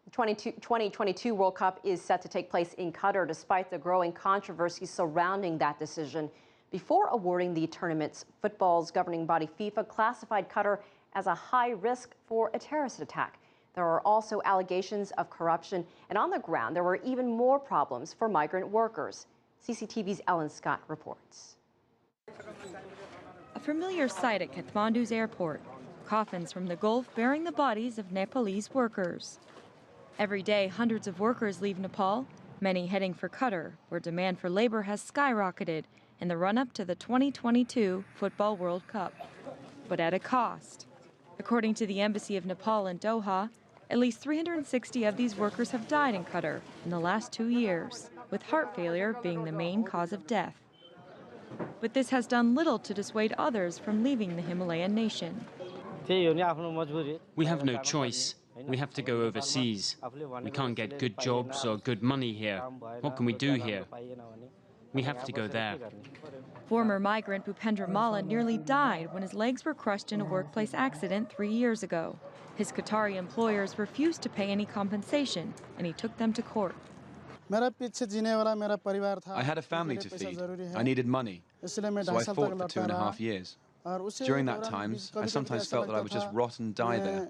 The 2022 World Cup is set to take place in Qatar despite the growing controversy surrounding that decision. Before awarding the tournament's, football's governing body FIFA classified Qatar as a high risk for a terrorist attack. There are also allegations of corruption, and on the ground there were even more problems for migrant workers. CCTV's Ellen Scott reports. A familiar sight at Kathmandu's airport, coffins from the Gulf bearing the bodies of Nepalese workers. Every day, hundreds of workers leave Nepal, many heading for Qatar, where demand for labor has skyrocketed in the run-up to the 2022 Football World Cup, but at a cost. According to the Embassy of Nepal in Doha, at least 360 of these workers have died in Qatar in the last 2 years, with heart failure being the main cause of death. But this has done little to dissuade others from leaving the Himalayan nation. We have no choice. We have to go overseas. We can't get good jobs or good money here. What can we do here? We have to go there. Former migrant Bhupendra Malla nearly died when his legs were crushed in a workplace accident 3 years ago. His Qatari employers refused to pay any compensation, and he took them to court. I had a family to feed. I needed money, so I fought for 2.5 years. During that time, I sometimes felt that I would just rot and die there.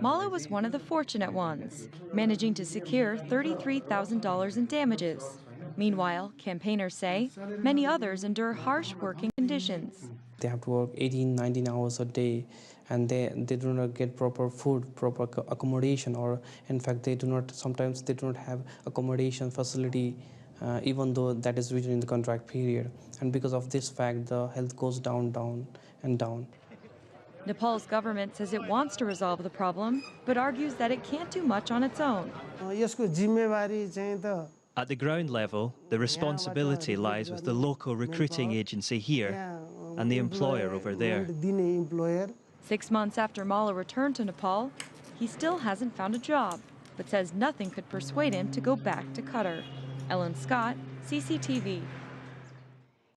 Malla was one of the fortunate ones, managing to secure $33,000 in damages. Meanwhile, campaigners say many others endure harsh working conditions. They have to work 18, 19 hours a day, and they do not get proper food, proper accommodation, or in fact sometimes they do not have accommodation facility, even though that is written in the contract period. And because of this fact, the health goes down, down, and down. Nepal's government says it wants to resolve the problem, but argues that it can't do much on its own. At the ground level, the responsibility lies with the local recruiting agency here and the employer over there. 6 months after Malla returned to Nepal, he still hasn't found a job, but says nothing could persuade him to go back to Qatar. Ellen Scott, CCTV.